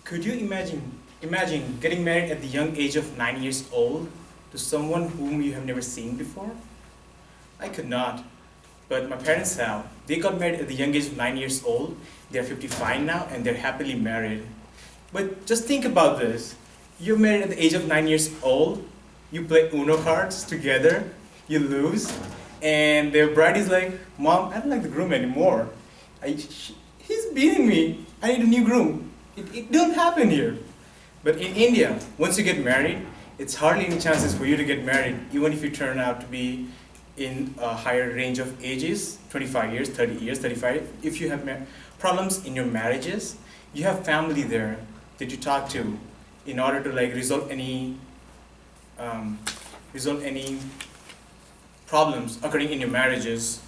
Could you imagine getting married at the young age of 9 years old to someone whom you have never seen before? I could not, but my parents have. They got married at the young age of 9 years old. They're 55 now and they're happily married. But just think about this. You're married at the age of 9 years old, you play Uno cards together, you lose, and the bride is like, Mom, I don't like the groom anymore. He's beating me. I need a new groom. It don't happen here. But in India, once you get married, it's hardly any chances for you to get married, even if you turn out to be in a higher range of ages, 25 years, 30 years, 35. If you have problems in your marriages, you have family there that you talk to in order to like resolve any problems occurring in your marriages.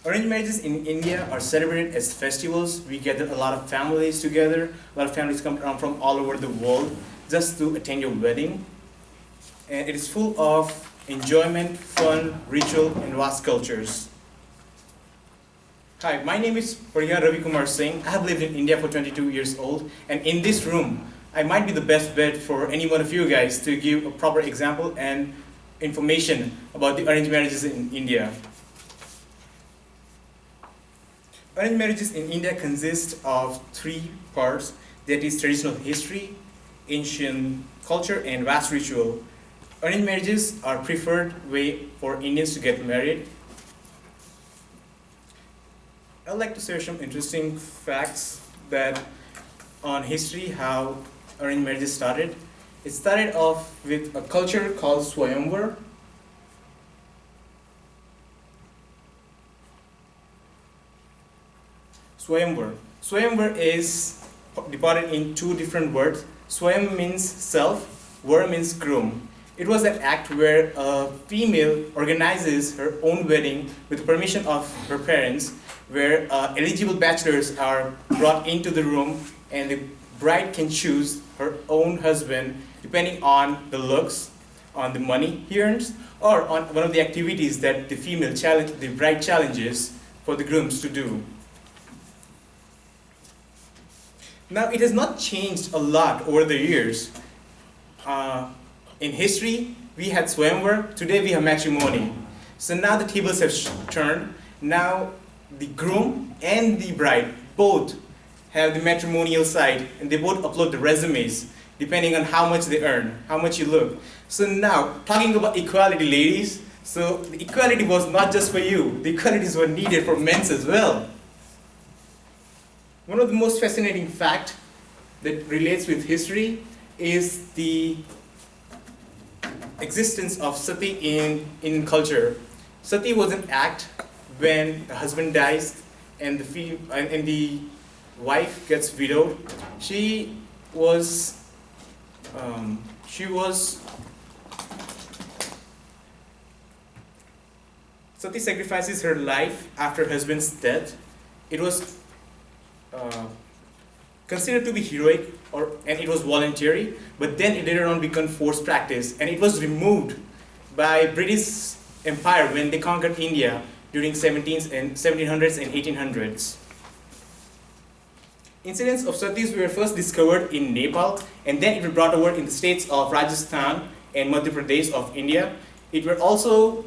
Arranged marriages in India are celebrated as festivals. We gather a lot of families together. A lot of families come around from all over the world just to attend your wedding. And it is full of enjoyment, fun, ritual, and vast cultures. Hi, my name is Priya Ravi Kumar Singh. I have lived in India for 22 years old, and in this room, I might be the best bet for any one of you guys to give a proper example and information about the arranged marriages in India. Arranged marriages in India consist of three parts, that is traditional history, ancient culture, and vast ritual. Arranged marriages are preferred way for Indians to get married. I'd like to share some interesting facts that on history, how arranged marriages started. It started off with a culture called Swayamvar. Swayamvar. Swayamvar is divided in two different words. Swayam means self, Var means groom. It was an act where a female organizes her own wedding with permission of her parents, where eligible bachelors are brought into the room and the bride can choose her own husband depending on the looks, on the money he earns, or on one of the activities that the bride challenges for the grooms to do. Now, it has not changed a lot over the years. In history, we had Swayamvar, today we have matrimony. So now the tables have turned. Now the groom and the bride both have the matrimonial side, and they both upload the resumes depending on how much they earn, how much you look. So now, talking about equality, ladies, so the equality was not just for you, the equalities were needed for men as well. One of the most fascinating facts that relates with history is the existence of sati in culture. Sati was an act when the husband dies and the wife gets widowed. She was Sati sacrifices her life after her husband's death. It was considered to be heroic and it was voluntary, but then it later on became forced practice, and it was removed by British Empire when they conquered India during 1700s and 1800s. Incidents of satis were first discovered in Nepal, and then it was brought over in the states of Rajasthan and Madhya Pradesh of India. It were also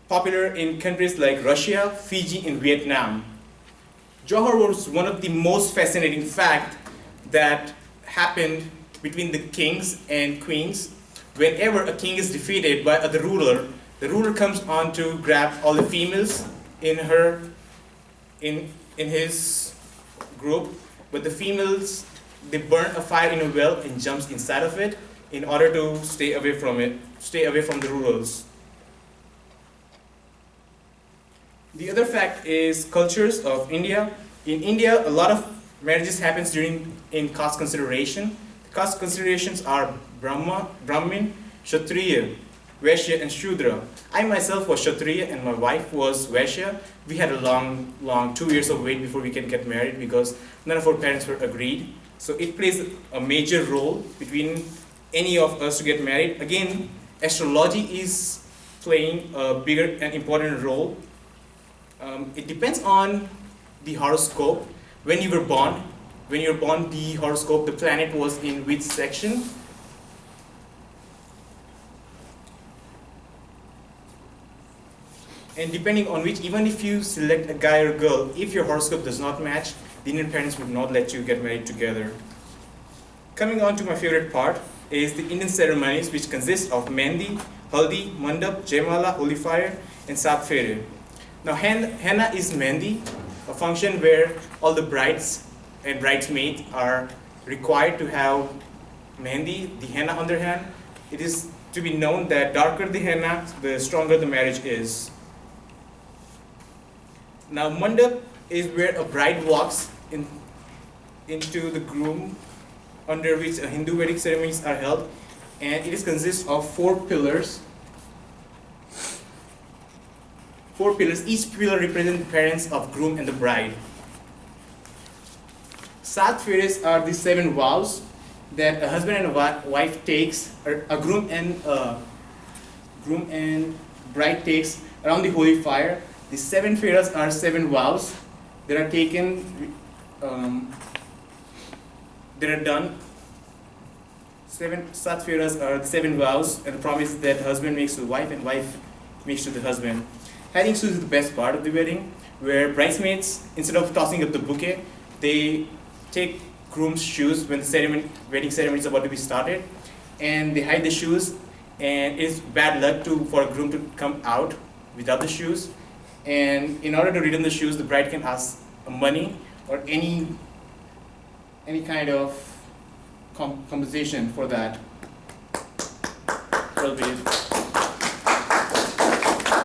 popular in countries like Russia, Fiji, and Vietnam. Johor was one of the most fascinating facts that happened between the kings and queens. Whenever a king is defeated by the ruler comes on to grab all the females in his group, but the females, they burn a fire in a well and jumps inside of it in order to stay away from the rulers. The other fact is cultures of India. In India, a lot of marriages happens in caste consideration. The caste considerations are Brahmin, Kshatriya, Vaishya, and Shudra. I myself was Kshatriya and my wife was Vaishya. We had a long 2 years of wait before we can get married because none of our parents were agreed. So it plays a major role between any of us to get married. Again, astrology is playing a bigger and important role. It depends on the horoscope. when you were born. When you were born, the horoscope, the planet was in which section. And depending on which, even if you select a guy or girl, if your horoscope does not match, the Indian parents would not let you get married together. Coming on to my favorite part is the Indian ceremonies, which consist of Mehndi, Haldi, Mandap, Jaimala, Holy Fire, and Saat Fere. Now, henna is Mehndi, a function where all the brides and bridesmaids are required to have Mehndi, the henna on their hand. It is to be known that darker the henna, the stronger the marriage is. Now, Mandap is where a bride walks into the groom, under which Hindu Vedic ceremonies are held, and it consists of 4 pillars. 4 pillars, each pillar represents the parents of groom and the bride. Saat Feres are the 7 vows that a husband and a wife takes, or a groom and bride takes around the holy fire. The 7 feras are 7 vows that are taken, that are done. 7 Sat feras are the 7 vows and the promise that the husband makes to the wife and wife makes to the husband. Hiding shoes is the best part of the wedding, where bridesmaids, instead of tossing up the bouquet, they take groom's shoes when the wedding ceremony is about to be started, and they hide the shoes, and it's bad luck for a groom to come out without the shoes. And in order to return the shoes, the bride can ask money or any kind of compensation for that. That'll be it.